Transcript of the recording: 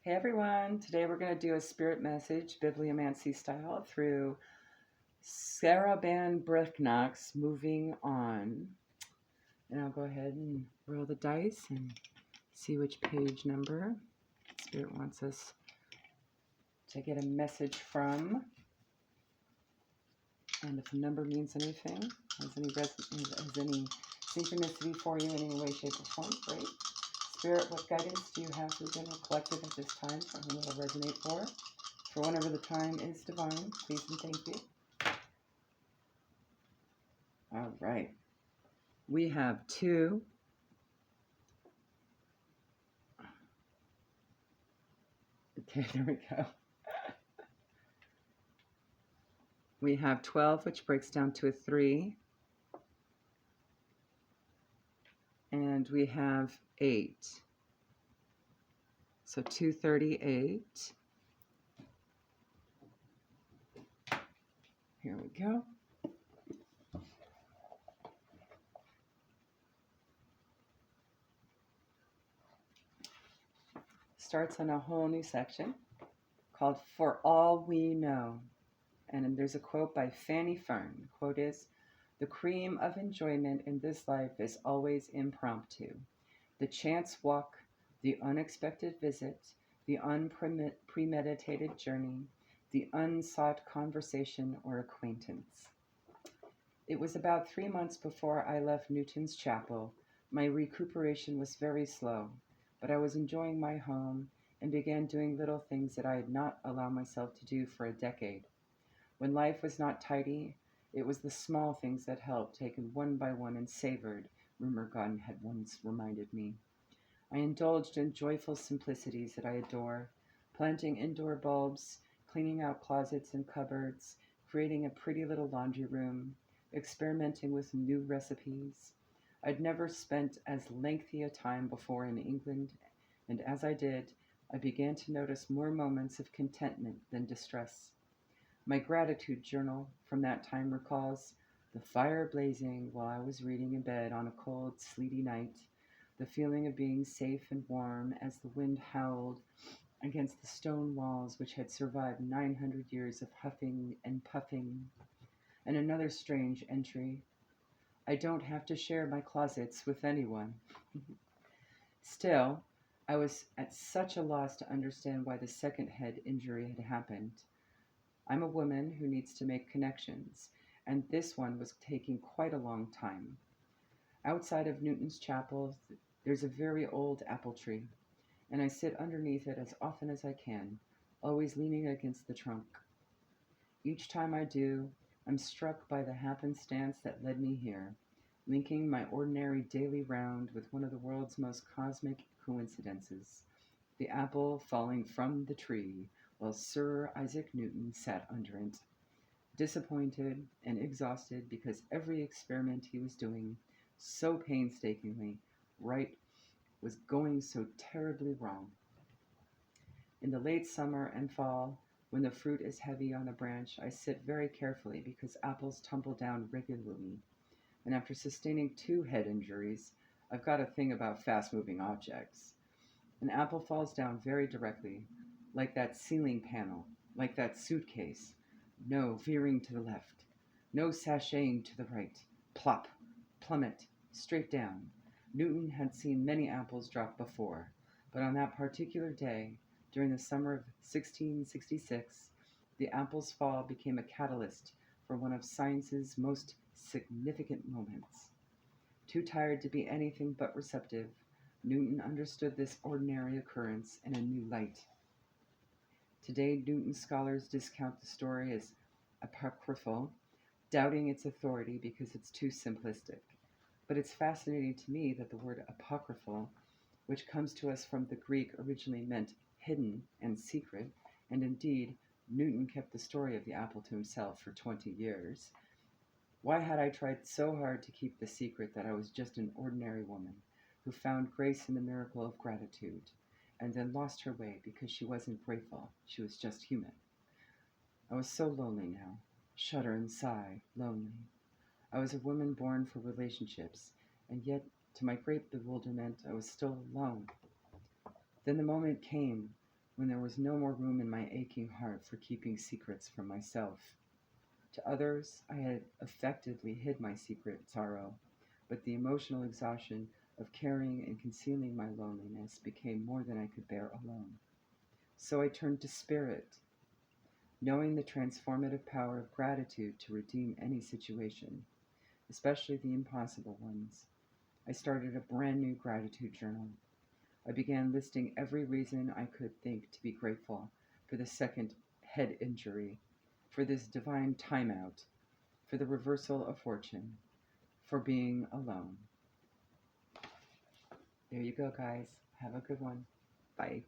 Hey everyone, today we're going to do a spirit message, bibliomancy style, through Sarah Ban Breathnach's Moving On. And I'll go ahead and roll the dice and see which page number Spirit wants us to get a message from. And if the number means anything, has any synchronicity for you in any way, shape, or form, great. Spirit, what guidance do you have for the general collective at this time for whom it will resonate for whenever the time is divine, please and thank you. All right. We have two. Okay, there we go. We have 12, which breaks down to a 3. And we have 8. So 238. Here we go. Starts on a whole new section called For All We Know. And there's a quote by Fanny Fern. The quote is, "The cream of enjoyment in this life is always impromptu. The chance walk, the unexpected visit, the unpremeditated journey, the unsought conversation or acquaintance." It was about 3 months before I left Newton's Chapel. My recuperation was very slow, but I was enjoying my home and began doing little things that I had not allowed myself to do for a decade. When life was not tidy, it was the small things that helped, taken one by one and savored, Rumor Garden had once reminded me. I indulged in joyful simplicities that I adore, planting indoor bulbs, cleaning out closets and cupboards, creating a pretty little laundry room, experimenting with new recipes. I'd never spent as lengthy a time before in England, and as I did, I began to notice more moments of contentment than distress. My gratitude journal from that time recalls the fire blazing while I was reading in bed on a cold, sleety night, the feeling of being safe and warm as the wind howled against the stone walls which had survived 900 years of huffing and puffing. And another strange entry: I don't have to share my closets with anyone. Still, I was at such a loss to understand why the second head injury had happened. I'm a woman who needs to make connections, and this one was taking quite a long time. Outside of Newton's Chapel, there's a very old apple tree, and I sit underneath it as often as I can, always leaning against the trunk. Each time I do, I'm struck by the happenstance that led me here, linking my ordinary daily round with one of the world's most cosmic coincidences: the apple falling from the tree while Sir Isaac Newton sat under it, disappointed and exhausted because every experiment he was doing so painstakingly right was going so terribly wrong. In the late summer and fall, when the fruit is heavy on a branch, I sit very carefully because apples tumble down regularly, and after sustaining 2 head injuries, I've got a thing about fast moving objects. An apple falls down very directly, like that ceiling panel, like that suitcase. No veering to the left, no sashaying to the right. Plop, plummet, straight down. Newton had seen many apples drop before, but on that particular day, during the summer of 1666, the apple's fall became a catalyst for one of science's most significant moments. Too tired to be anything but receptive, Newton understood this ordinary occurrence in a new light. Today, Newton scholars discount the story as apocryphal, doubting its authority because it's too simplistic. But it's fascinating to me that the word apocryphal, which comes to us from the Greek, originally meant hidden and secret, and indeed, Newton kept the story of the apple to himself for 20 years. Why had I tried so hard to keep the secret that I was just an ordinary woman who found grace in the miracle of gratitude, and then lost her way because she wasn't grateful, she was just human? I was so lonely now. Shudder and sigh, lonely. I was a woman born for relationships, and yet, to my great bewilderment, I was still alone. Then the moment came when there was no more room in my aching heart for keeping secrets from myself. To others, I had effectively hid my secret sorrow, but the emotional exhaustion of carrying and concealing my loneliness became more than I could bear alone. So I turned to spirit, knowing the transformative power of gratitude to redeem any situation, especially the impossible ones. I started a brand new gratitude journal. I began listing every reason I could think to be grateful for the second head injury, for this divine timeout, for the reversal of fortune, for being alone. There you go, guys. Have a good one. Bye.